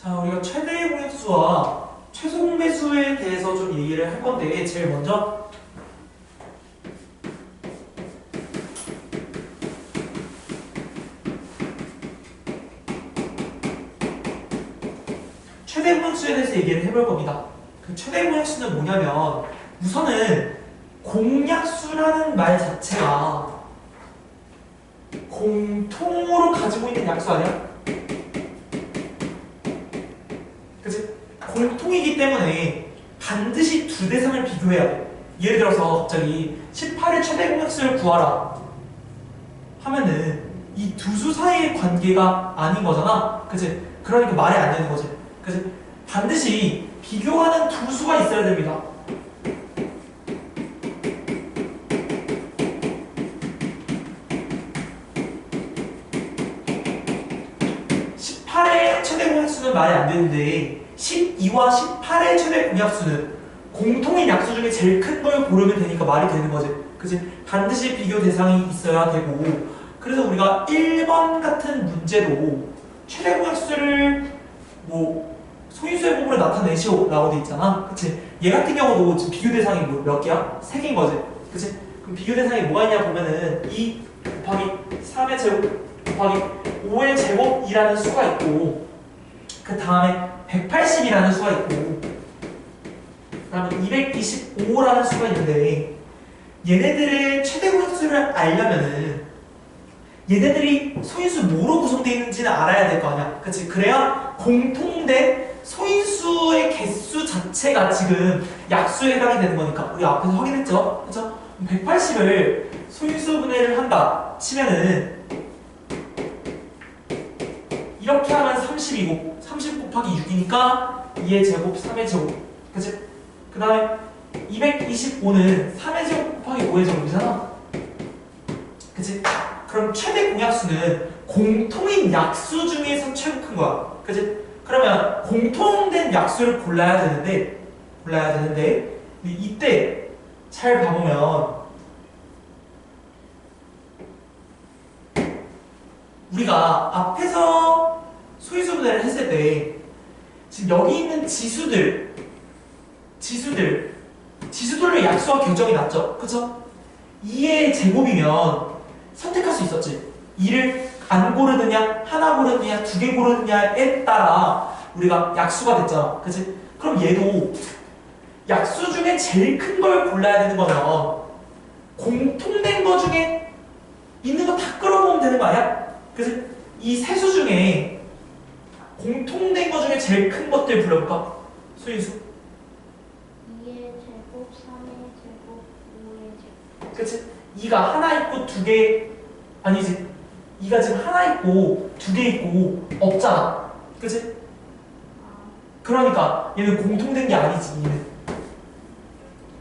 자, 우리가 최대 공약수와 최소 공배수에 대해서 좀 얘기를 할 건데, 제일 먼저 최대 공약수에 대해서 얘기를 해볼 겁니다. 그 최대 공약수는 뭐냐면, 우선은 공약수라는 말 자체가 공통으로 가지고 있는 약수 아니야? 그치? 공통이기 때문에 반드시 두 대상을 비교해야 돼. 예를 들어서 갑자기 18의 최대 공약수를 구하라 하면은 이 두 수 사이의 관계가 아닌 거잖아. 그치? 그러니까 말이 안 되는 거지. 그치? 반드시 비교하는 두 수가 있어야 됩니다. 18의 최대 공약수는 말이 안 되는데 12와 18의 최대 공약수는 공통인 약수 중에 제일 큰 걸 고르면 되니까 말이 되는 거지. 그치? 반드시 비교 대상이 있어야 되고, 그래서 우리가 1번 같은 문제도 최대 공약수를 뭐 소인수의 부분을 나타내시오 라고 돼 있잖아. 그치? 얘 같은 경우도 지금 비교 대상이 뭐 몇 개야? 3개인 거지. 그치? 그럼 비교 대상이 뭐가 있냐 보면은 2 곱하기 3의 제곱 곱하기 5의 제곱이라는 수가 있고, 그 다음에 180이라는 수가 있고, 그 다음에 225라는 수가 있는데, 얘네들의 최대 공약수를 알려면은 얘네들이 소인수 뭐로 구성되어 있는지는 알아야 될 거 아니야. 그치? 그래야 공통된 소인수의 개수 자체가 지금 약수에 해당이 되는 거니까. 우리 앞에서 확인했죠? 그쵸? 180을 소인수 분해를 한다 치면은 이렇게 하면 30이고 30 곱하기 6이니까 2의 제곱 3의 제곱. 그치? 그 다음에 225는 3의 제곱 곱하기 5의 제곱이잖아. 그치? 그럼 최대 공약수는 공통인 약수 중에서 최고 큰 거야. 그치? 그러면 공통된 약수를 골라야 되는데 이때 잘 봐보면 우리가 앞에서 소인수 분해를 했을 때 지금 여기 있는 지수들로 약수와 교정이 났죠? 그쵸? 2의 제곱이면 선택할 수 있었지. 2를 안 고르느냐, 하나 고르느냐, 2개 고르느냐에 따라 우리가 약수가 됐잖아. 그치? 그럼 얘도 약수 중에 제일 큰 걸 골라야 되는 거면 공통된 거 중에 있는 거 다 끌어모으면 되는 거 아니야? 그치? 이 세 수 중에 공통된 거 중에 제일 큰 것들 불러볼까? 소인수? 2의 제곱, 3의 제곱, 5의 제곱. 그치? 2가 하나 있고 2개, 아니지. 2가 지금 하나 있고 2개 있고 없잖아. 그치? 그러니까 얘는 공통된 게 아니지. 얘는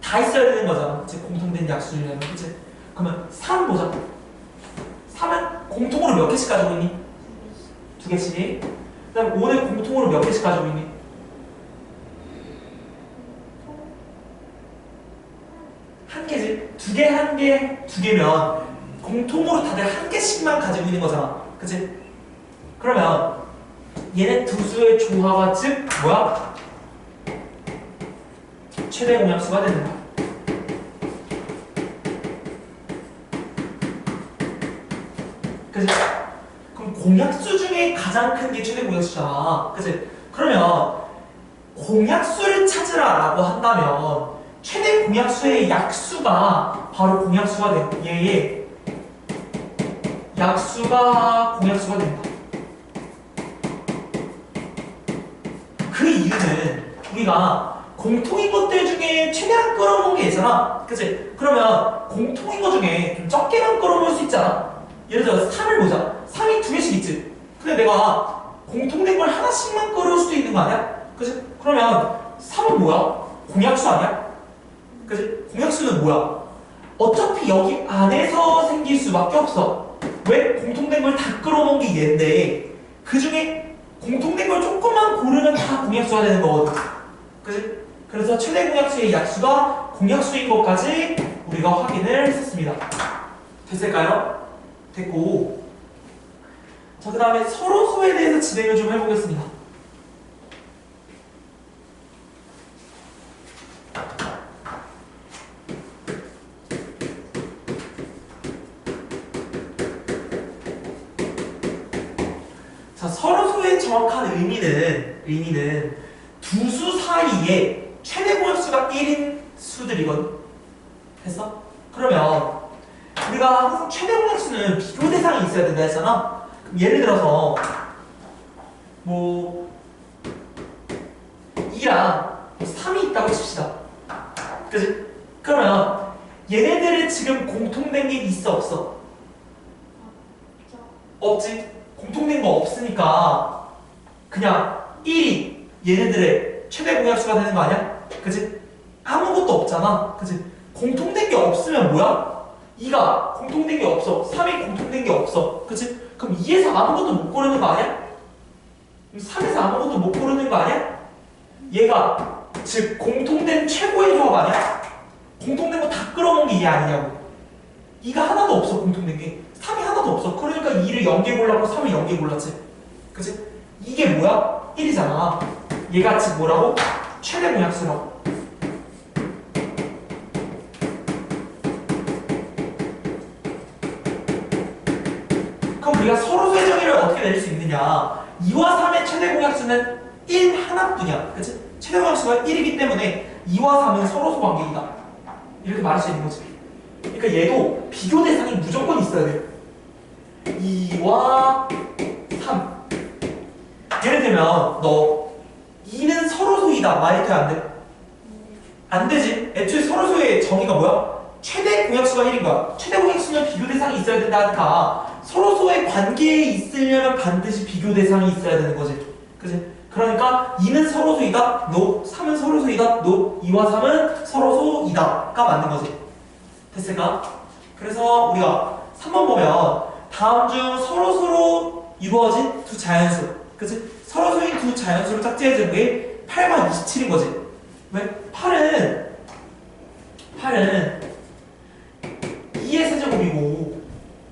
다 있어야 되는 거잖아. 그치? 공통된 약수냐면. 그치? 그러면 3 보자. 3은 공통으로 몇 개씩 가지고 있니? 2개씩. 그 다음 5는 공통으로 몇 개씩 가지고 있니? 한 개지. 2개, 1개, 2개면 공통으로 다들 한 개씩만 가지고 있는 거잖아. 그치? 그러면 얘네 두 수의 조화가 즉 뭐야? 최대 공약수가 되는 거야. 그치? 그럼 공약수 중에 가장 큰 게 최대 공약수잖아. 그치? 그러면 공약수를 찾으라라고 한다면 최대 공약수의 약수가 바로 공약수가 돼. 얘의 약수가 공약수가 된다. 그 이유는 우리가 공통인 것들 중에 최대한 끌어모은 게 있잖아. 그치? 그러면 공통인 것 중에 좀 적게만 끌어모을 수 있잖아. 예를 들어 3을 보자. 3이 2개씩 있지. 근데 내가 공통된 걸 하나씩만 끌어올 수도 있는 거 아니야? 그치? 그러면 3은 뭐야? 공약수 아니야? 그치? 공약수는 뭐야? 어차피 여기 안에서 생길 수밖에 없어. 왜? 공통된 걸 다 끌어모은 게 얘인데 그 중에 공통된 걸 조금만 고르면 다 공약수가 되는 거거든. 그치? 그래서 최대 공약수의 약수가 공약수인 것까지 우리가 확인을 했었습니다. 됐을까요? 됐고, 자, 그 다음에 서로소에 대해서 진행을 좀 해보겠습니다. 자, 서로소의 정확한 의미는 두 수 사이에 최대 공약수가 1인 수들이거든. 됐어? 그러면 우리가 항상 최대 공약수는 비교 대상이 있어야 된다 했잖아. 그럼 예를 들어서 뭐 2랑 3이 있다고 칩시다. 그치? 그러면 얘네들은 지금 공통된 게 있어 없어? 없지? 공통된 거 없으니까 그냥 1이 얘네들의 최대 공약수가 되는 거 아니야? 그치? 아무것도 없잖아. 그치? 공통된 게 없으면 뭐야? 2가 공통된 게 없어. 3이 공통된 게 없어. 그치? 그럼 2에서 아무것도 못 고르는 거 아니야? 3에서 아무것도 못 고르는 거 아니야? 얘가 즉 공통된 최고의 조합 아니야? 공통된 거 다 끌어모은 게 얘 아니냐고. 2가 하나도 없어. 공통된 게 3이 하나도 없어. 그러니까 2를 0개 골랐고 3을 0개 골랐지. 그치? 이게 뭐야? 1이잖아. 얘가 즉 뭐라고? 최대 공약수라고. 그럼 우리가 서로소의 정의를 어떻게 낼 수 있느냐? 2와 3의 최대 공약수는 1 하나뿐이야. 그치? 최대 공약수가 1이기 때문에 2와 3은 서로소 관계이다. 이렇게 말할 수 있는 거지. 그러니까 얘도 비교 대상이 무조건 있어야 돼. 2와 3. 예를 들면 너 2는 서로소이다. 말이 돼? 안 돼? 안 되지. 애초에 서로소의 정의가 뭐야? 최대 공약수가 1인 거야. 최대 공약수는 비교 대상이 있어야 된다 하니까 서로소의 관계에 있으려면 반드시 비교 대상이 있어야 되는 거지. 그치? 그러니까 2는 서로소이다. no. 3은 서로소이다. no. 2와 3은 서로소이다. 가 맞는 거지. 됐을까? 그래서 우리가 3번 보면 다음 중 서로서로 이루어진 두 자연수. 그치? 서로소인 두 자연수를 짝지어준 게 8과 27인 거지. 왜? 8은 2의 세제곱이고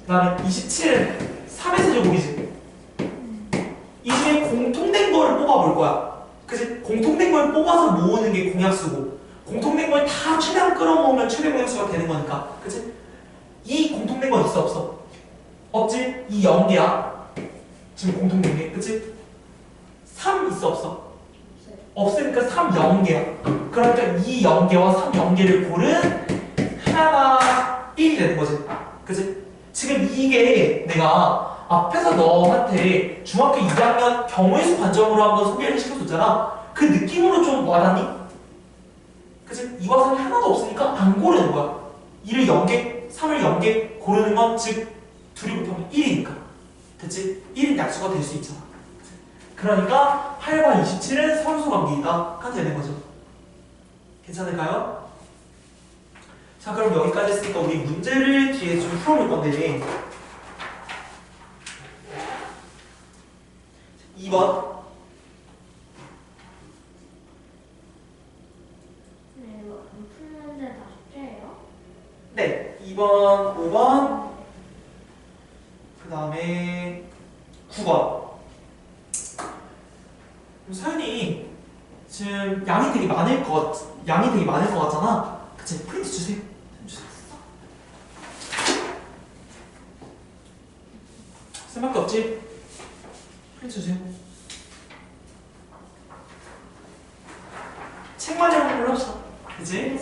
그 다음에 27은 3의 세제곱이지. 이 중에 공통된 걸 뽑아볼 거야. 그치? 공통된 걸 뽑아서 모으는 게 공약수고 공통된 걸 다 최대한 끌어모으면 최대 공약수가 되는 거니까. 그치? 이 공통된 거 있어 없어? 없지? 이 0개야. 지금 공통된 게. 그치? 3 있어 없어? 없으니까 3 0개야. 그러니까 이 0개와 3 0개를 고른 하나가 1이 되는 거지. 그치? 지금 이게 내가 앞에서 너한테 중학교 2학년 경우의 수 관점으로 한번 소개를 시켜줬잖아. 그 느낌으로 좀 와닿니? 그치? 2와 3이 하나도 없으니까 안 고르는 거야. 2를 0개, 3을 0개 고르는 건 즉 둘이 곱하면 1이니까. 됐지? 1인 약수가 될 수 있잖아. 그러니까 8과 27은 서로소 관계이다가 되는 거죠. 괜찮을까요? 자, 그럼 여기까지 했으니까 우리 문제를 뒤에 좀 풀어볼 건데 2번. 네, 이거 안 풀는데 다 숙제예요? 네, 2번, 5번, 그 다음에 9번. 사연이 지금 양이 되게 많을 것 같잖아. 그치? 프린트 주세요. 쓸밖에 없지? 프린트 주세요. 책만 읽는 걸로 합시다. 그치?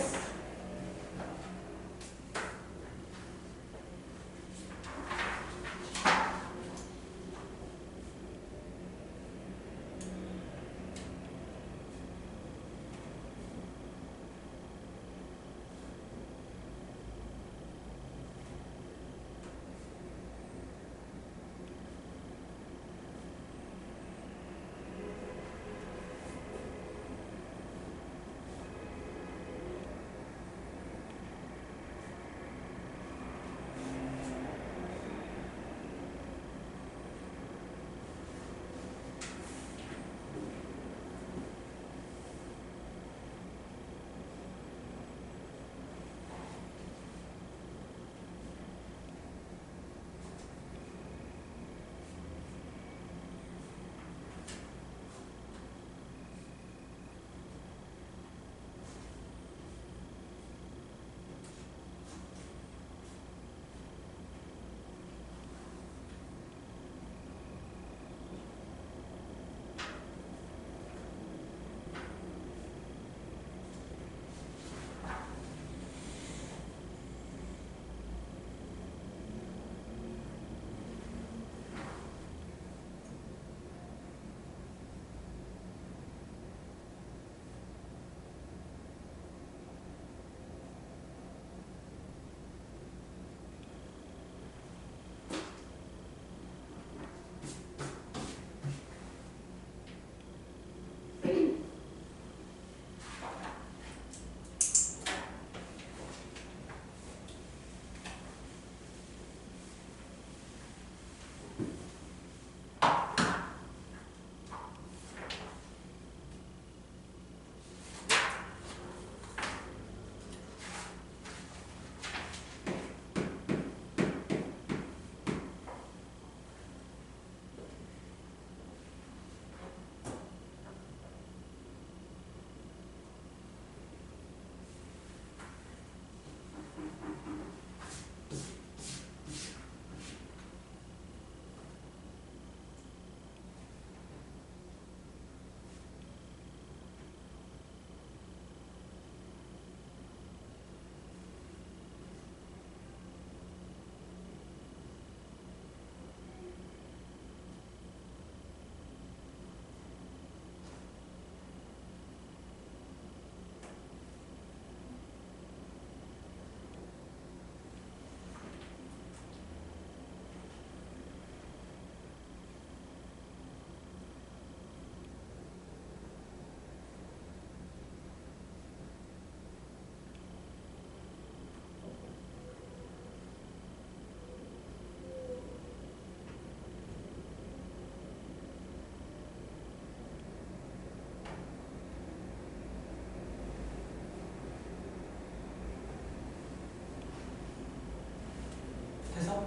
돼서?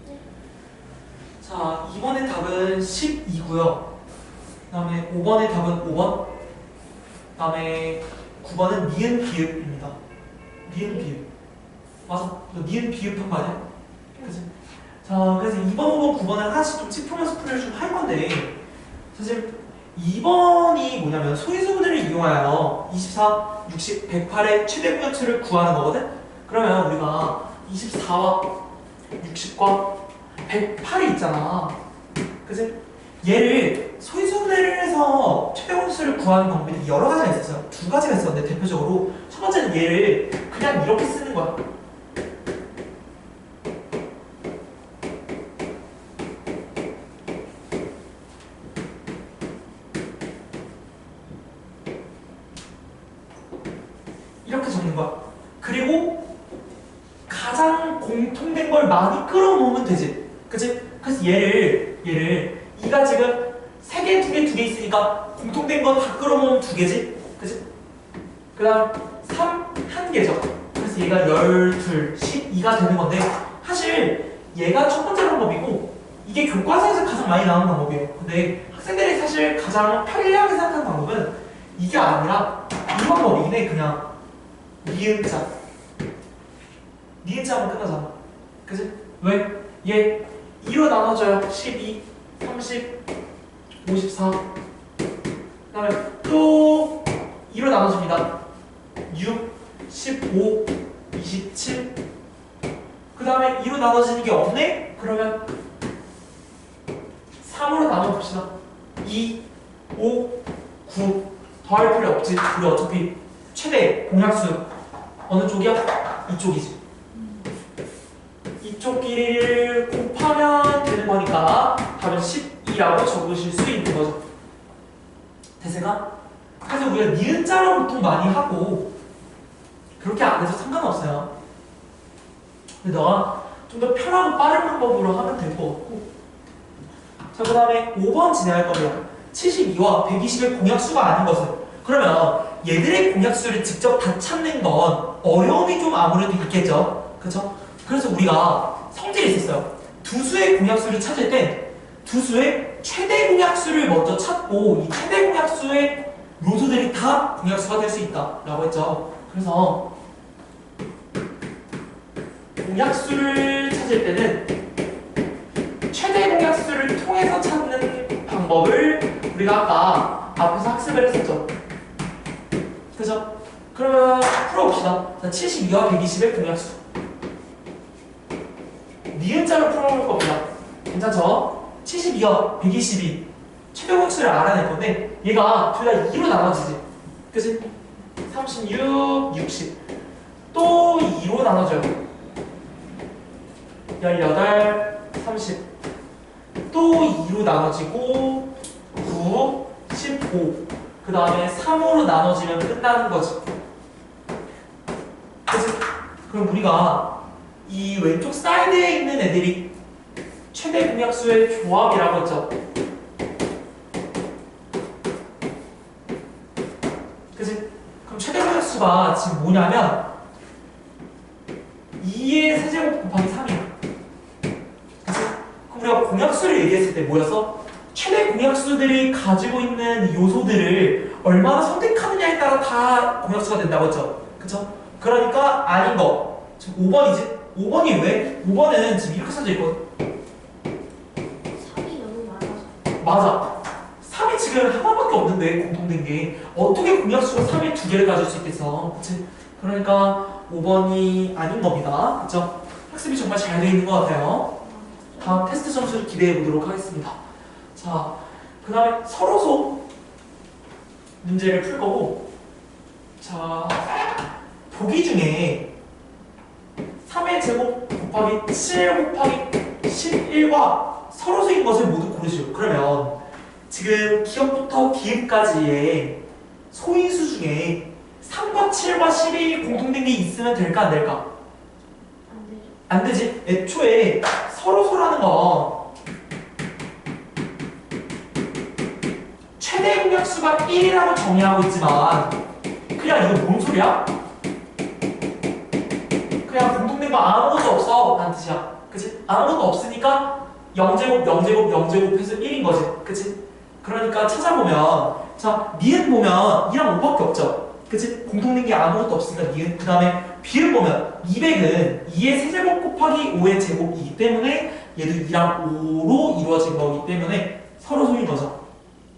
네. 자, 2번의 답은 12고요. 그 다음에 5번의 답은 5번. 그 다음에 9번은 니은 비읍입니다. 니은 비읍. 맞아. 너 니은 비읍 한 거 아니야? 그치? 자, 그래서 2번, 5번, 9번을 하나씩 좀 짚으면서 풀이를 좀 할 건데, 사실 2번이 뭐냐면 소인수분해를 이용하여 24, 60, 108의 최대 공약수를 구하는 거거든? 그러면 우리가 24와 60과 108이 있잖아. 그치? 얘를 소인수분해를 해서 최대 공약수를 구하는 방법이 여러 가지가 있었어요. 두 가지가 있었는데 대표적으로 첫 번째는 얘를 그냥 이렇게 쓰는 거야. 이렇게 적는 거야. 그리고 가장 공통된 걸 많이 끌어모으면 되지. 그치? 그래서 얘를 이가 지금 3개, 2개, 2개 있으니까 공통된 거 다 끌어모으면 2개지. 그치? 그 다음 3, 1개죠. 그래서 얘가 12, 12가 되는 건데 사실 얘가 첫 번째 방법이고 이게 교과서에서 가장 많이 나오는 방법이에요. 근데 학생들이 사실 가장 편리하게 생각하는 방법은 이게 아니라 이 방법이긴 해. 그냥 니은자. 니은자 하면 끝나잖아. 그치? 왜? 얘 2로 나눠줘요. 12, 30, 54. 그 다음에 또 2로 나눠줍니다. 6, 15, 27. 그 다음에 2로 나눠지는 게 없네? 그러면 3으로 나눠봅시다. 2, 5, 9. 더할 필요 없지. 우리 어차피 최대 공약수 어느 쪽이야? 이쪽이지. 이쪽 길이를 곱하면 되는 거니까 답은 12라고 적으실 수 있는 거죠. 대세가? 그래서 우리가 니은자로 보통 많이 하고 그렇게 안 해도 상관없어요. 근데 너가 좀 더 편하고 빠른 방법으로 하면 될 것 같고. 자, 그 다음에 5번 진행할 겁니다. 72와 120의 공약수가 아닌 것은. 그러면 얘들의 공약수를 직접 다 찾는 건 어려움이 좀 아무래도 있겠죠. 그쵸? 그래서 우리가 성질이 있었어요. 두 수의 공약수를 찾을 때 두 수의 최대 공약수를 먼저 찾고 이 최대 공약수의 요소들이 다 공약수가 될 수 있다 라고 했죠. 그래서 공약수를 찾을 때는 최대 공약수를 통해서 찾는 방법을 우리가 아까 앞에서 학습을 했었죠. 그죠? 그러면 풀어봅시다. 자, 72와 120의 공약수. 니은자로 풀어볼 겁니다. 괜찮죠? 72와 122 최대 공약수를 알아낼 건데 얘가 둘 다 2로 나눠지지. 그치? 36, 60 또 2로 나눠져요. 18, 30 또 2로 나눠지고 9, 15 그 다음에 3으로 나눠지면 끝나는 거지. 그치? 그럼 우리가 이 왼쪽 사이드에 있는 애들이 최대 공약수의 조합이라고 했죠. 그치? 그럼 최대 공약수가 지금 뭐냐면 2의 세제곱 곱하기 3이야. 그치? 그럼 우리가 공약수를 얘기했을 때 뭐였어? 최대 공약수들이 가지고 있는 요소들을 얼마나 선택하느냐에 따라 다 공약수가 된다고 했죠. 그쵸? 그러니까 아닌 거. 지금 5번이지? 5번이 왜? 5번에는 지금 이렇게 써져 있거든. 3이 너무 많아서. 맞아. 3이 지금 하나밖에 없는데 공통된 게 어떻게 공약수가 3의 두 개를 가질 수 있겠어. 그치? 그러니까 5번이 아닌 겁니다. 그쵸? 학습이 정말 잘 되어 있는 것 같아요. 다음 테스트 점수를 기대해 보도록 하겠습니다. 자, 그 다음에 서로소 문제를 풀 거고, 자, 보기 중에 3의 제곱 곱하기 7 곱하기 11과 서로소인 것을 모두 고르시오. 그러면 지금 기억부터 기읍까지의 소인수 중에 3과 7과 11이 공통된 게 있으면 될까 안 될까? 안 되죠. 안 되지. 애초에 서로소라는 건 최대 공약수가 1이라고 정의하고 있지만 그냥 이거 뭔 소리야? 그냥 공통된 거 아무것도 없어 라는 뜻이야. 그치? 아무것도 없으니까 0제곱, 0제곱, 0제곱 해서 1인 거지. 그치? 그러니까 찾아보면, 자, 니은 보면 2랑 5밖에 없죠. 그치? 공통된 게 아무것도 없으니까 니은. 그 다음에 비를 보면 200은 2의 세제곱 곱하기 5의 제곱이기 때문에 얘도 2랑 5로 이루어진 거기 때문에 서로 소인 거죠.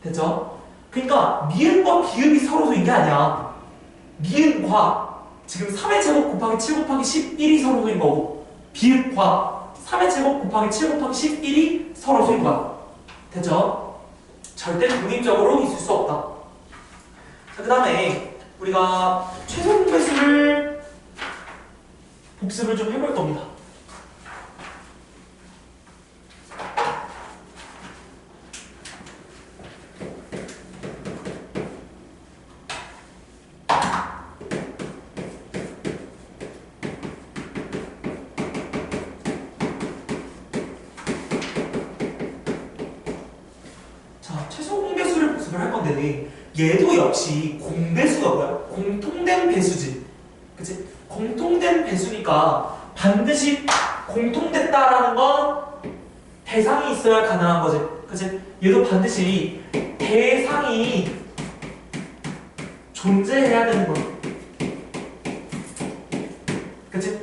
됐죠? 그러니까 니은과 비읍이 서로 소인 게 아니야. 니은과 지금 3의 제곱 곱하기 7 곱하기 11이 서로 소인 거고, 비읍과 3의 제곱 곱하기 7 곱하기 11이 서로 소인 거야. 됐죠? 절대 독립적으로 있을 수 없다. 자, 그 다음에 우리가 최소 공배수를 복습을 좀 해볼 겁니다. 할 건데 얘도 역시 공배수가 뭐야? 공통된 배수지. 그치? 공통된 배수니까 반드시 공통됐다라는 건 대상이 있어야 가능한 거지. 그치? 얘도 반드시 대상이 존재해야 되는 거야. 그치?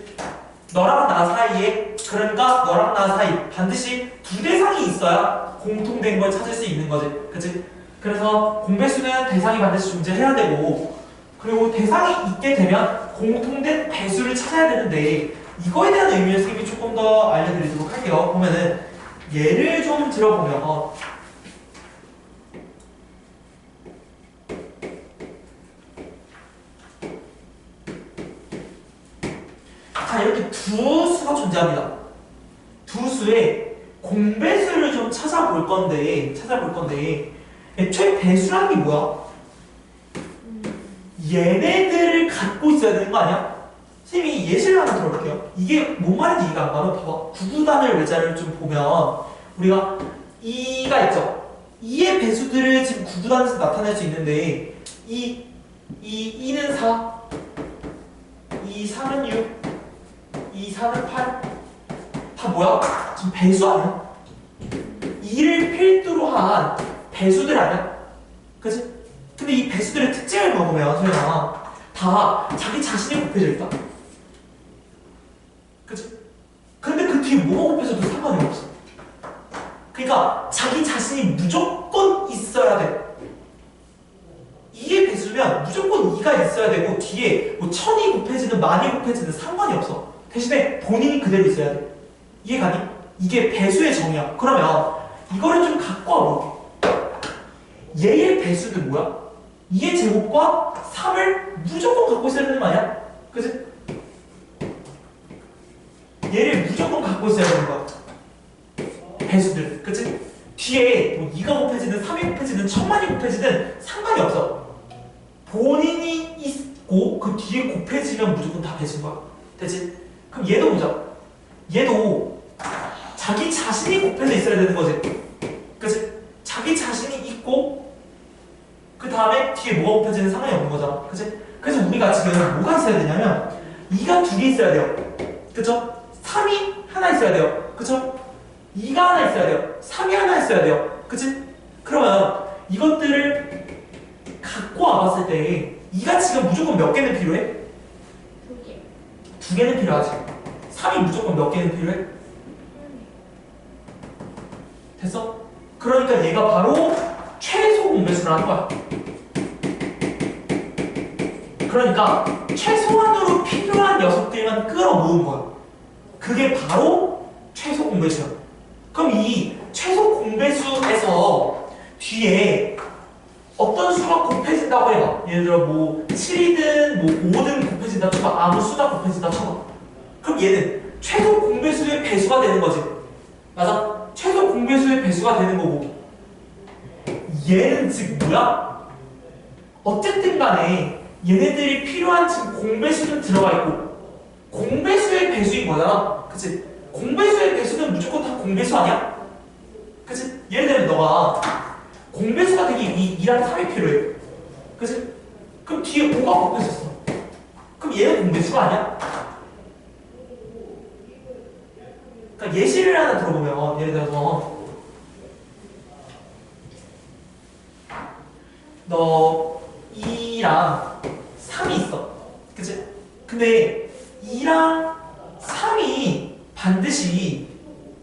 너랑 나 사이에, 그러니까 너랑 나 사이 반드시 두 대상이 있어야 공통된 걸 찾을 수 있는 거지. 그치? 그래서 공배수는 대상이 반드시 존재해야 되고, 그리고 대상이 있게 되면 공통된 배수를 찾아야 되는데, 이거에 대한 의미를 선생님이 조금 더 알려드리도록 할게요. 보면은 예를 좀 들어보면, 자, 이렇게 두 수가 존재합니다. 두 수의 공배수를 좀 찾아볼 건데 애초에 배수라는 게 뭐야? 얘네들을 갖고 있어야 되는 거 아니야? 선생님이 예시를 하나 들어볼게요. 이게 뭔 말인지 이해가 안 가면 봐봐. 구구단을 외자를 좀 보면 우리가 2가 있죠. 2의 배수들을 지금 구구단에서 나타낼 수 있는데 2는 4, 2, 3은 6, 2, 4는 8. 다 뭐야? 지금 배수 아니야? 2를 필두로 한 배수들 아니야? 그치? 근데 이 배수들의 특징을 먹으면 소연아 다 자기 자신이 곱해져 있다. 그치? 근데 그 뒤에 뭐가 곱해져도 상관이 없어. 그러니까 자기 자신이 무조건 있어야 돼. 2의 배수면 무조건 2가 있어야 되고 뒤에 뭐 1000이 곱해지든 10,000이 곱해지든 상관이 없어. 대신에 본인이 그대로 있어야 돼. 이해가니? 이게 배수의 정의야. 그러면 이거를 좀 갖고 와볼게. 얘의 배수는 뭐야? 2의 제곱과 3을 무조건 갖고 있어야 되는 거 아니야? 그치? 얘를 무조건 갖고 있어야 되는 거야. 배수들. 그치? 뒤에 뭐 2가 곱해지든 3이 곱해지든 1000만이 곱해지든 상관이 없어. 본인이 있고 그 뒤에 곱해지면 무조건 다 배수인 거야. 됐지? 그럼 얘도 보자. 얘도 자기 자신이 곱해져 있어야 되는 거지. 그치? 자기 자신이 있고 그 다음에 뒤에 뭐가 곱해지는 상관이 없는 거잖아. 그치? 그래서 우리가 지금 뭐가 있어야 되냐면 2가 두 개 있어야 돼요. 그쵸? 3이 하나 있어야 돼요. 그쵸? 2가 하나 있어야 돼요. 3이 하나 있어야 돼요. 그치? 그러면 이것들을 갖고 와봤을 때 2가 지금 무조건 몇 개는 필요해? 두 개. 두 개는 필요하지. 3이 무조건 몇 개는 필요해? 됐어? 그러니까 얘가 바로 최소 공배수라는 거야. 그러니까 최소한으로 필요한 녀석들만 끌어모은 거야. 그게 바로 최소 공배수야. 그럼 이 최소 공배수에서 뒤에 어떤 수가 곱해진다고 해봐. 예를 들어 뭐 7이든 뭐 5든 곱해진다 쳐봐. 아무 수나 곱해진다 쳐봐. 그럼 얘는 최소 공배수의 배수가 되는 거지. 맞아? 최소 공배수의 배수가 되는 거고 얘는 지금 뭐야? 어쨌든 간에 얘네들이 필요한 지금 공배수는 들어가 있고 공배수의 배수인 거잖아. 그치? 공배수의 배수는 무조건 다 공배수 아니야? 그치? 예를 들면 너가 공배수가 되기 2랑 3이 필요해. 그치? 그럼 뒤에 5가 곱해졌어. 그럼 얘는 공배수가 아니야? 그러니까 예시를 하나 들어보면 예를 들어서 너 2랑 3이 있어. 그치? 근데 2랑 3이 반드시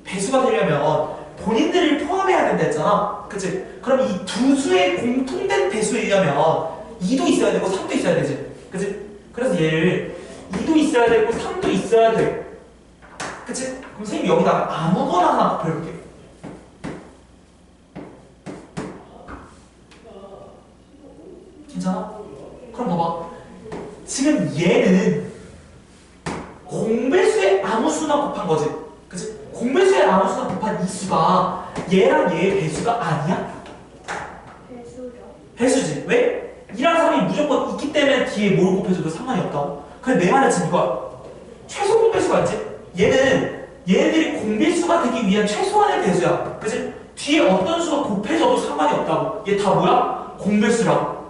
배수가 되려면 본인들을 포함해야 된다 했잖아. 그치? 그럼 이 두 수의 공통된 배수에 의하면 2도 있어야 되고 3도 있어야 되지. 그치? 그래서 얘를 2도 있어야 되고 3도 있어야 돼. 그치? 그럼 선생님이 여기다가 아무거나 하나 곱해볼게. 괜찮아? 그럼 봐봐. 지금 얘는 공배수의 아무 수나 곱한 거지. 그치? 공배수의 아무 수나 곱한 이 수가 얘랑 얘의 배수가 아니야? 배수죠. 배수지. 왜? 2랑 3이 무조건 있기 때문에 뒤에 뭘 곱해줘도 상관이 없다고. 근데 내 말은 지금 이거야. 최소 공배수가 있지? 얘네들이 공배수가 되기 위한 최소한의 배수야. 그치? 뒤에 어떤 수가 곱해져도 상관이 없다고. 얘 다 뭐야? 공배수라고.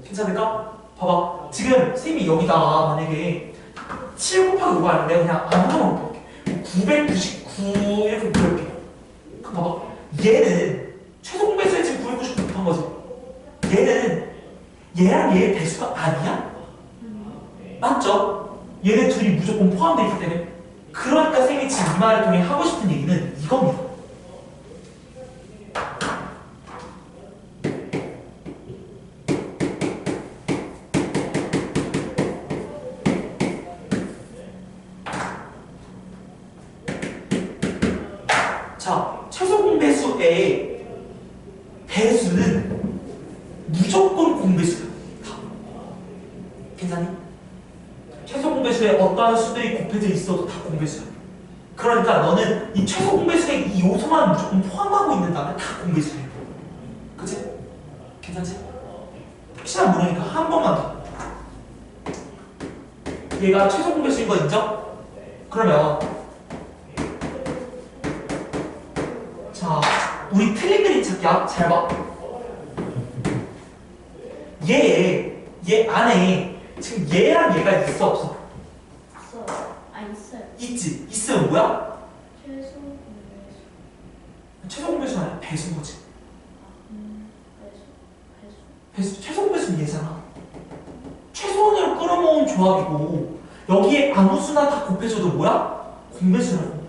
괜찮을까? 봐봐. 지금 선생님이 여기다가 만약에 7 곱하기 5가 아닌데 그냥 아무거나 곱해볼게. 999 이렇게 곱해볼게. 그럼 봐봐. 얘는 최소 공배수에 지금 999 곱한 거지. 얘는 얘랑 얘의 배수가 아니야? 맞죠? 얘네 둘이 무조건 포함되어 있기 때문에. 그러니까 선생님이 지금 이 말을 통해 하고 싶은 얘기는 이겁니다. 자, 최소 공배수의 배수는 무조건 공배수야. 다. 괜찮니? 최소 공배수에 어떠한 수들이 곱해져 있어도 다 공배수야. 그러니까 너는 이 최소 공배수의 이 요소만 무조건 포함하고 있는다면 다 공배수야. 그치? 괜찮지? 혹시나 모르니까 한 번만 더. 얘가 최소 공배수인 거 인정? 그러면 자, 우리 틀린 그림 찾기야. 잘 봐. 얘 안에 지금 얘랑 얘가 있어 없어? 있어요. 아, 있어요. 있지. 있으면 뭐야? 최소 공배수. 최소 공배수는 아니야. 배수인 거지. 배수. 최소 공배수는 얘잖아. 최소한으로 끌어모은 조합이고 여기에 아무 수나 다 곱해줘도 뭐야? 공배수라고.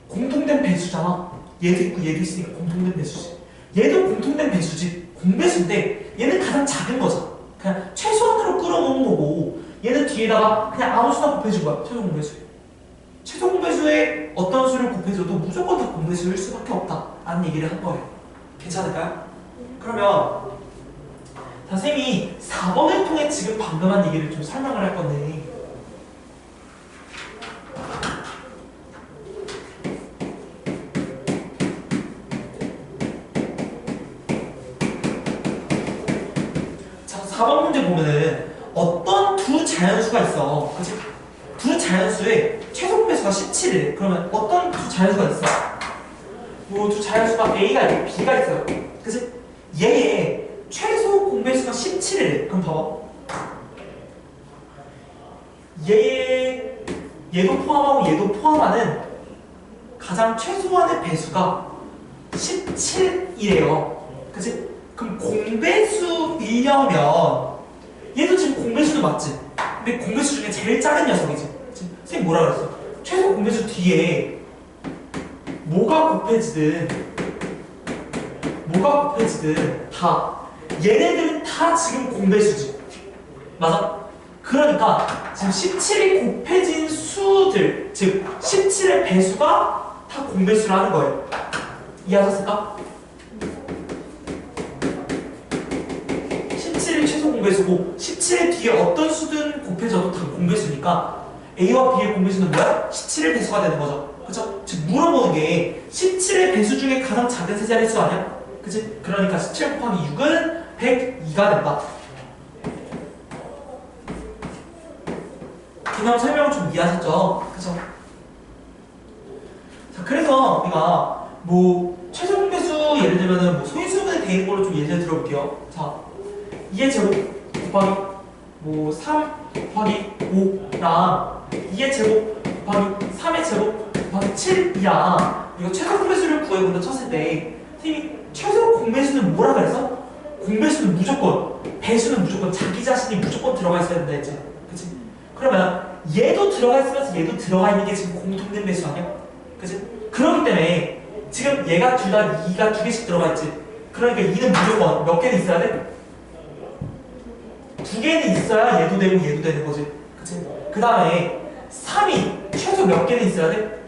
공통된 배수잖아. 얘도 있고 얘도 있으니까 공통된 배수지. 얘도 공통된 배수지. 공배수인데 얘는 가장 작은 거잖아. 그냥 최소한으로 끌어모은 거고 얘는 뒤에다가 그냥 아무 수나 곱해준 거야. 최소 공배수에. 최소 공배수에 어떤 수를 곱해줘도 무조건 다 공배수일 수밖에 없다 라는 얘기를 한 거예요. 괜찮을까요? 그러면 자, 쌤이 4번을 통해 지금 방금 한 얘기를 좀 설명을 할 건데 자, 4번 문제 보면은 어떤 두 자연수가 있어. 그치? 두 자연수의 최소 공배수가 17이래. 그러면 어떤 두 자연수가 있어? 뭐 두 자연수가 A가 있고 B가 있어요. 그치? 얘의 최소 공배수가 17이래. 그럼 봐봐. 얘도 포함하고 얘도 포함하는 가장 최소한의 배수가 17이래요. 그치? 그럼 공배수이려면 얘도 지금 공배수는 맞지? 근데 공배수 중에 제일 작은 녀석이지. 지금 선생님 뭐라 그랬어? 최소 공배수 뒤에 뭐가 곱해지든 다 얘네들은 다 지금 공배수지. 맞아? 그러니까 지금 17이 곱해진 수들, 즉 17의 배수가 다 공배수라는 거예요. 이해하셨을까? 17이 최소 공배수고 17의 뒤에 어떤 수든 곱해져도 다 공배수니까 A와 B의 공배수는 뭐야? 17의 배수가 되는 거죠. 그쵸? 즉 물어보는 게 17의 배수 중에 가장 작은 세 자릿수 아니야? 그치? 그러니까 17 곱하기 6은 102가 된다. 그냥 설명을 좀 이해하셨죠? 그쵸? 자, 그래서 우리가 뭐 최소 공배수 예를 들면은 뭐 소인수분에 되는 걸로 좀 예를 들어볼게요. 자, 2의 제곱 곱하기 뭐 3 곱하기 5랑 2의 제곱 곱하기 3의 제곱 곱하기 7이야. 이거 최소 공배수를 구해본다 쳤을 때 선생님이 최소 공배수는 뭐라 그래서? 공배수는 무조건, 배수는 무조건 자기 자신이 무조건 들어가 있어야 된다 했지. 그치? 그러면 얘도 들어가 있으면서 얘도 들어가 있는 게 지금 공통된 배수 아니야? 그치? 그렇기 때문에 지금 얘가 둘 다 2가 두 개씩 들어가 있지. 그러니까 2는 무조건 몇 개는 있어야 돼? 두 개는 있어야 얘도 되고 얘도 되는 거지. 그치? 그 다음에 3이 최소 몇 개는 있어야 돼?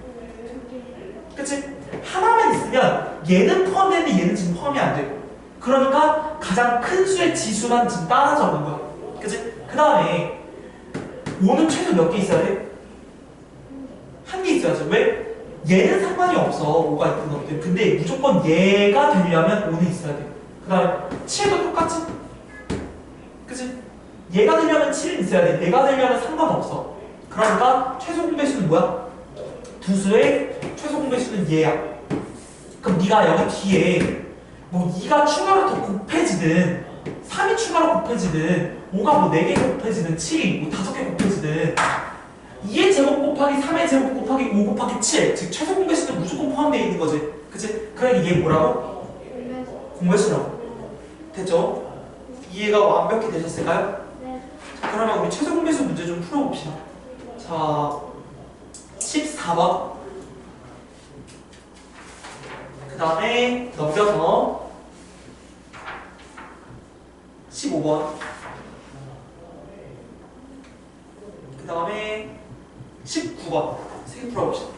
그치? 하나만 있으면 얘는 포함되는데 얘는 지금 포함이 안 돼. 그러니까 가장 큰 수의 지수만 지금 따라 적은 거야. 그치? 그 다음에 5는 최소 몇 개 있어야 돼? 한 개 있어야지. 왜? 얘는 상관이 없어. 5가 있든 없든. 근데 무조건 얘가 되려면 5는 있어야 돼. 그 다음에 7도 똑같지? 그치? 얘가 되려면 7은 있어야 돼. 얘가 되려면 상관없어. 그러니까 최소 공배수는 뭐야? 두 수의 최소 공배수는 얘야. 그럼 네가 여기 뒤에 뭐 2가 추가로 더 곱해지든 3이 추가로 곱해지든 5가 뭐 4개 곱해지든 7이 뭐 5개 곱해지든 2의 제곱 곱하기 3의 제곱 곱하기 5 곱하기 7, 즉 최소 공배수는 무조건 포함되어 있는 거지. 그치? 그러니까 이게 뭐라고? 공배수라고. 됐죠? 이해가 완벽히 되셨을까요? 네. 자, 그러면 우리 최소 공배수 문제 좀 풀어봅시다. 자, 14번. 그 다음에 넘겨서 15번. 그 다음에 19번. 세 개 풀어봅시다.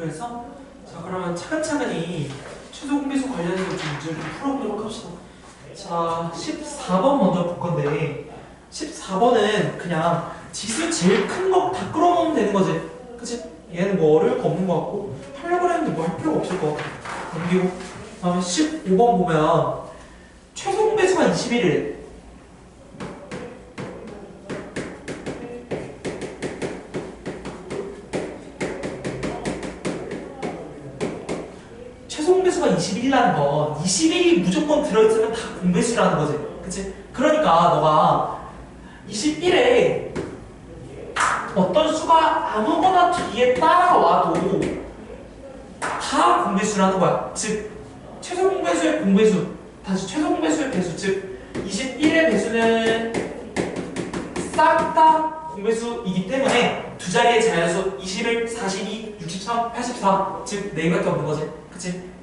그래서 자 그러면 차근차근히 최소 공배수 관련해서 좀 문제를 좀 풀어보도록 합시다. 자 14번 먼저 볼 건데 14번은 그냥 지수 제일 큰 거 다 끌어놓으면 되는 거지. 그치? 얘는 뭐 어려울 거 없는 거 같고 하려고 했는데 뭐 할 필요가 없을 것 같아. 넘기고 다음에 15번 보면 최소 공배수가 21이래. 최소 공배수가 21이라는 건 21이 무조건 들어있으면 다 공배수라는 거지. 그치? 그러니까 너가 21에 어떤 수가 아무거나 뒤에 따라와도 다 공배수라는 거야. 즉 최소 공배수의 공배수 다시 최소 공배수의 배수 즉 21의 배수는 싹 다 공배수이기 때문에 두 자리의 자연수 21, 42, 63, 84 즉 4개밖에 없는 거지. 그치?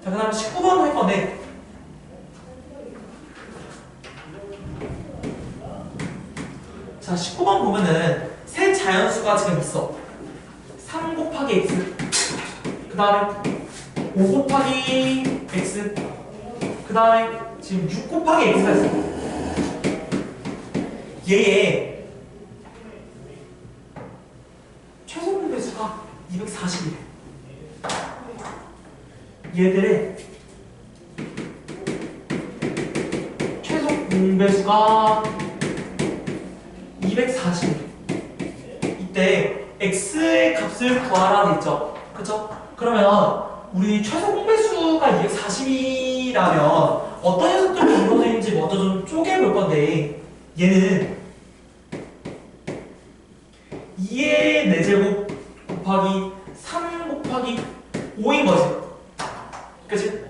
자 그 다음에 19번 할 건데 자 19번 보면은 세 자연수가 지금 있어. 3 곱하기 x 그 다음에 5 곱하기 x 그 다음에 지금 6 곱하기 x가 있어. 얘의 최소 공배수가 240이래. 얘들의 최소 공배수가 240. 이때 x의 값을 구하라 돼 있죠. 그쵸? 그러면 우리 최소 공배수가 240이라면 어떤 녀석들이 이루어져 있는지 먼저 좀 쪼개볼 건데 얘는 2의 4제곱 곱하기 3 곱하기 5인 거지. 그치?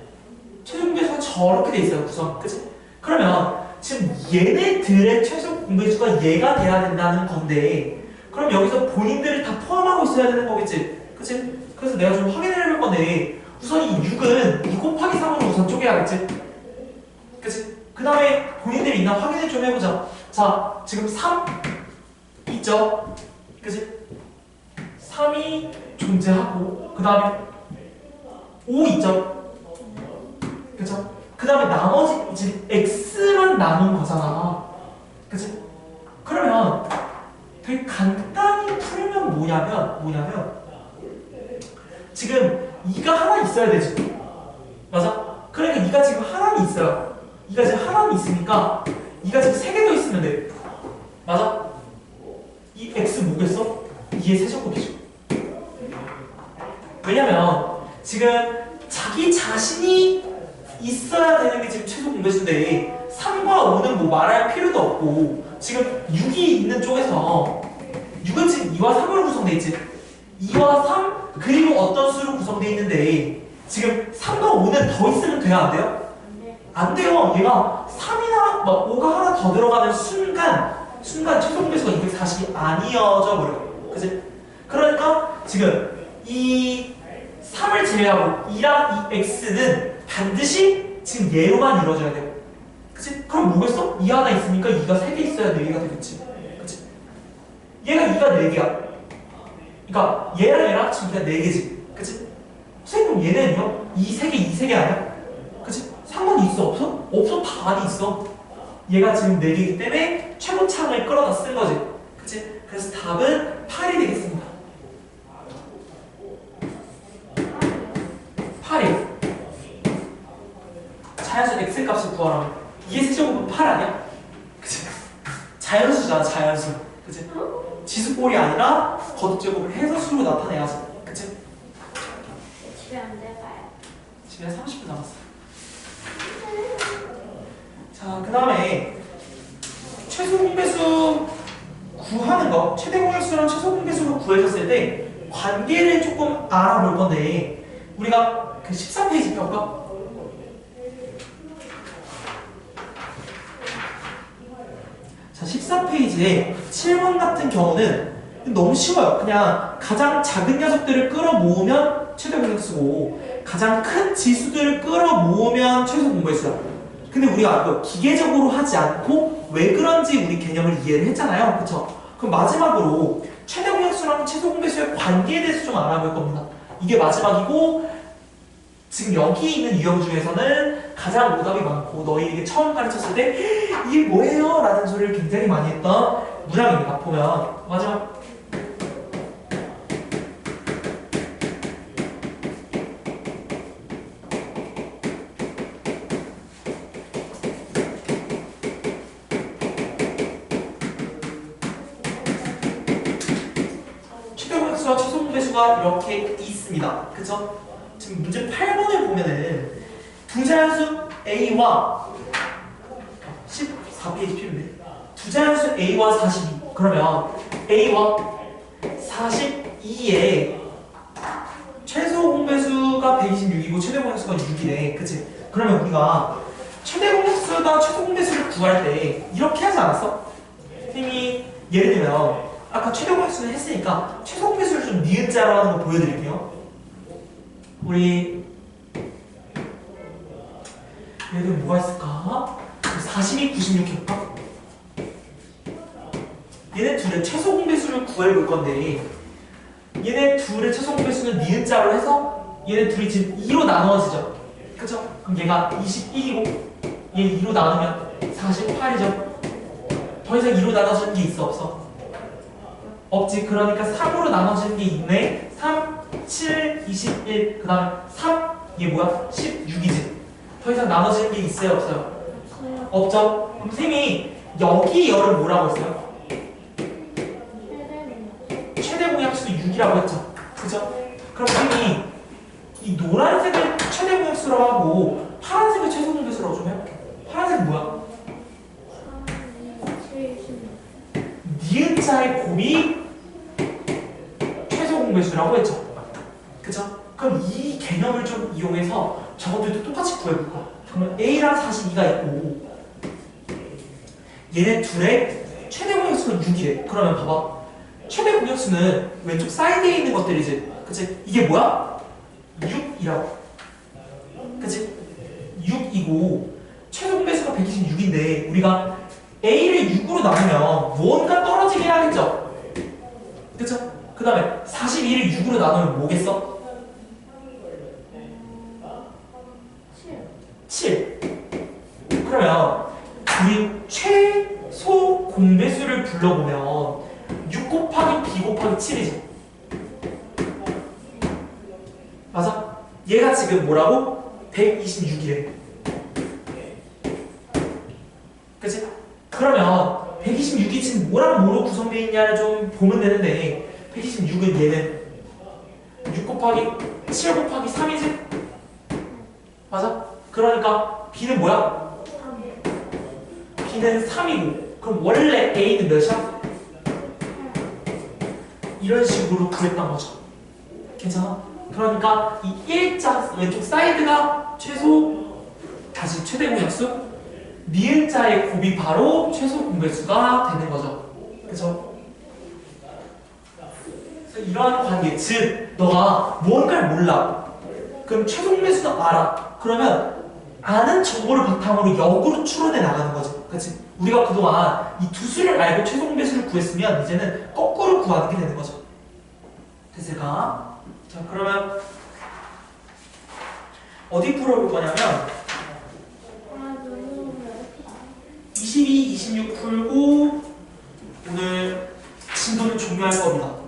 최소 공배수가 저렇게 돼 있어요. 구성. 그치? 그러면 지금 얘네들의 최소 공배수가 얘가 돼야 된다는 건데 그럼 여기서 본인들을 다 포함하고 있어야 되는 거겠지? 그치? 그래서 내가 좀 확인을 해볼 건데 우선 이 6은 2 곱하기 3으로 우선 쪼개야겠지? 그치? 그 다음에 본인들이 있나 확인을 좀 해보자. 자, 지금 3 있죠? 그치? 3이 존재하고 그 다음에 5 있죠? 그쵸? 그 다음에 나머지 이제 x만 남은 거잖아. 그치? 그러면 되게 간단히 풀면 뭐냐면 지금 2가 하나 있어야 되지. 맞아? 그러니까 2가 지금 하나는 있어요. 2가 지금 하나는 있으니까 2가 지금 3개 더 있으면 돼. 맞아? 이 x 뭐겠어? 2의 세제곱이죠. 왜냐면 지금 자기 자신이 있어야 되는 게 지금 최소 공배수인데 3과 5는 뭐 말할 필요도 없고 지금 6이 있는 쪽에서 6은 지금 2와 3으로 구성되어 있지. 2와 3 그리고 어떤 수로 구성되어 있는데 지금 3과 5는 더 있으면 돼야 안 돼요? 안 돼요. 얘가 3이나 5가 하나 더 들어가는 순간 최소 공배수가 240이 아니어져 버려요. 그치? 그러니까 지금 이 3을 제외하고 2랑 이 x는 반드시 지금 얘로만 이루어져야 돼요. 그치? 그럼 뭐겠어? 2 하나 있으니까 2가 3개 있어야 4개가 되겠지. 그치? 얘가 2가 4개야. 그러니까 얘랑 얘랑 합치면 4개지. 그치? 선생님 얘네는요? 2, 3개, 2, 3개 아니야? 그치? 상관이 있어? 없어? 없어. 다 안이 있어. 얘가 지금 4개이기 때문에 최고창을 끌어다 쓴 거지. 그치? 그래서 답은 8이 되겠습니다. 8이에요. 자연수 x 값을 구하라면 2의 세제곱은 8 아니야? 그치? 자연수잖아. 자연수. 그치? 지수꼴이 아니라 거듭제곱을 해서 수로 나타내야지. 그치? 집에 안 돼가요. 집에 30분 남았어. 자, 그 다음에 최소 공배수 구하는 거, 최대 공약수랑 최소 공배수를 구해줬을 때 관계를 조금 알아볼 건데 우리가 그 14페이지 펴볼까? 자, 14페이지에 7번 같은 경우는 너무 쉬워요. 그냥 가장 작은 녀석들을 끌어모으면 최대 공약수고 가장 큰 지수들을 끌어모으면 최소 공배수야. 근데 우리가 그거 기계적으로 하지 않고 왜 그런지 우리 개념을 이해를 했잖아요. 그쵸? 그럼 마지막으로 최대 공약수랑 최소 공배수의 관계에 대해서 좀 알아볼 겁니다. 이게 마지막이고 지금 여기 있는 유형 중에서는 가장 오답이 많고 너희에게 처음 가르쳤을 때 이게 뭐예요? 라는 소리를 굉장히 많이 했던 문항입니다. 보면 마지막 최대공약수와 최소공배수가 이렇게 있습니다. 그쵸? 지금 문제 8번을 보면은 두 자연수 A와 14페이지 필요인데 두 자연수 A와 42 그러면 A와 42의 최소 공배수가 126이고 최대 공배수가 6이래. 그치? 그러면 우리가 최대 공배수가 최소 공배수를 구할 때 이렇게 하지 않았어? 선생님이 예를 들면 아까 최대 공배수는 했으니까 최소 공배수를 좀 니은 자로 하는 거 보여드릴게요. 우리 예를 들면 뭐가 있을까? 42, 96 해볼까? 얘네 둘의 최소 공배수를 구해볼 건데 얘네 둘의 최소 공배수는 니은 자로 해서 얘네 둘이 지금 2로 나누어지죠? 그쵸? 그럼 얘가 21이고 얘 2로 나누면 48이죠? 더 이상 2로 나눠지는 게 있어 없어? 없지. 그러니까 3으로 나눠지는 게 있네. 3, 7, 21, 그 다음에 3, 이게 뭐야? 16이지. 더 이상 나눠지는 게 있어요 없어요? 없죠? 그럼 선생님이 여기 열을 뭐라고 했어요? 최대 공약수 6이라고 했죠? 그죠? 그럼 선생님이 이 노란색을 최대 공약수라고 하고 파란색을 최소 공약수라고 좀 해볼게. 파란색은 뭐야? 니은자의 곱이 최소 공배수라고 했죠. 그죠? 그럼 이 개념을 좀 이용해서 저것들도 똑같이 구해볼 거야. 그러면 A랑 42가 있고 얘네 둘의 최대 공약수는 6이래. 그러면 봐봐. 최대 공약수는 왼쪽 사이드에 있는 것들이지. 그치? 이게 뭐야? 6이라고. 그치? 6이고 최소 공배수가 126인데 우리가 A를 6으로 나누면 무언가 떨어지게 해야겠죠? 그쵸? 그 다음에 42를 6으로 나누면 뭐겠어? 7. 그러면 우리 최소 공배수를 불러보면 6 곱하기 B 곱하기 7이지. 맞아? 얘가 지금 뭐라고? 126이래. 그치? 그러면 126이 지금 뭐랑 뭐로 구성되어 있냐를 좀 보면 되는데 126은 얘는 6 곱하기 7 곱하기 3이지? 맞아? 그러니까 B는 뭐야? B는 3이고 그럼 원래 A는 몇이야? 이런 식으로 구했던 거죠. 괜찮아? 그러니까 이 일자 왼쪽 사이드가 최소 다시 최대 공약수 니은자의 곱이 바로 최소 공배수가 되는 거죠. 그죠? 그래서 이러한 관계, 즉 너가 무언가를 몰라. 그럼 최소 공배수는 알아. 그러면 아는 정보를 바탕으로 역으로 추론해 나가는 거죠. 그치? 우리가 그동안 이 두 수를 알고 최소 공배수를 구했으면 이제는 거꾸로 구하는 게 되는 거죠. 됐을까? 자, 그러면 어디 풀어볼 거냐면 22, 26 풀고 오늘 진도를 종료할 겁니다.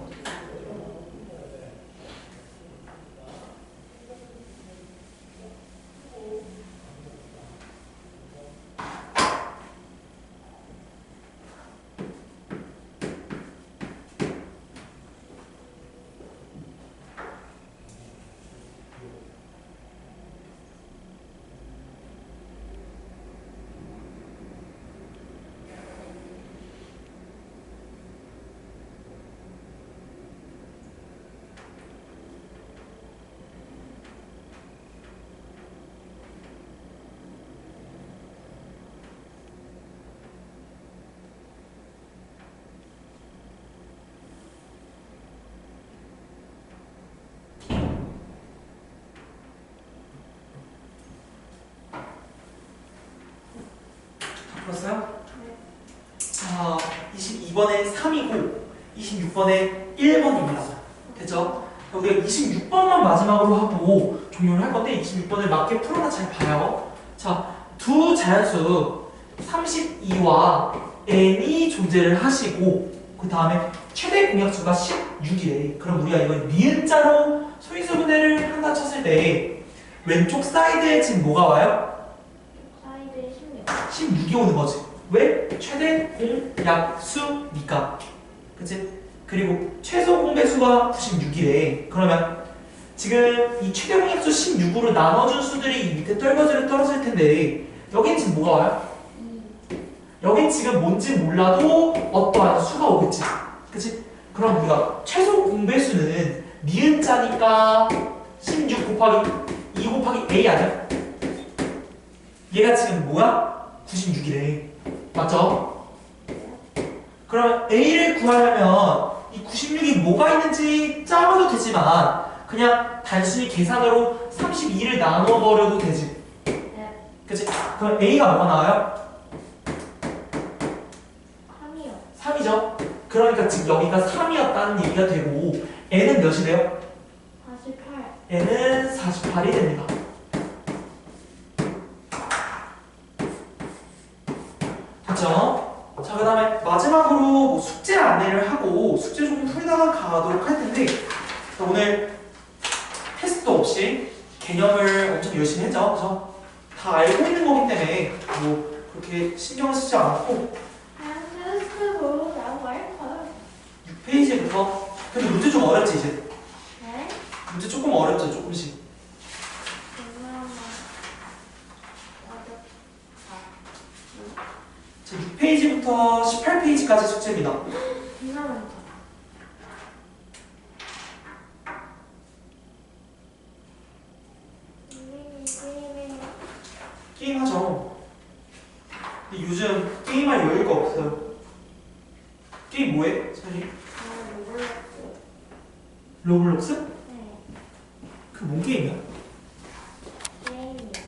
풀었어요? 자, 22번에 3이고 26번에 1번입니다. 됐죠? 여기가 26번만 마지막으로 하고 종료를 할 건데 26번을 맞게 풀어나 잘 봐요. 자, 두 자연수 32와 n이 존재를 하시고 그 다음에 최대 공약수가 16이래. 그럼 우리가 이걸 니은자로 소인수분해를 한다 쳤을 때 왼쪽 사이드에 지금 뭐가 와요? 사이드에 16. 16이 오는 거지. 왜? 최대 공약수니까. 그치? 그리고 최소 공배수가 96이래. 그러면 지금 이 최대 공약수 16으로 나눠준 수들이 이 밑에 떨어질 텐데 여긴 지금 뭐가 와요? 2. 여긴 지금 뭔지 몰라도 어떠한 수가 오겠지. 그치? 그럼 우리가 최소 공배수는 니은자니까 16 곱하기 2 곱하기 a 아니야? 얘가 지금 뭐야? 96이래. 맞죠? 그럼 a를 구하려면 이 96이 뭐가 있는지 짜봐도 되지만 그냥 단순히 계산으로 32를 나눠버려도 되지. 네. 그치? 그럼 a가 뭐가 나와요? 3이요. 3이죠? 그러니까 지금 여기가 3이었다는 얘기가 되고 n은 몇이 돼요? 48. n은 48이 됩니다. 됐죠? 자, 그 다음에 마지막으로 뭐 숙제 안내를 하고 숙제 조금 풀다가 가도록 할 텐데 자, 오늘 테스트도 없이 개념을 엄청 열심히 했죠? 그죠? 다 알고 있는 거기 때문에 뭐 그렇게 신경을 쓰지 않고 6페이지부터 근데 문제 좀 어렵지 이제? 네. 문제 조금 어렵죠 조금씩. 자, 6페이지부터 18페이지까지 숙제입니다. 존나 많다. 게임하죠. 근데 요즘 게임할 여유가 없어요. 게임 뭐해? 사실 아, 몰랐어요. 로블록스? 네. 그 뭔 게임이야?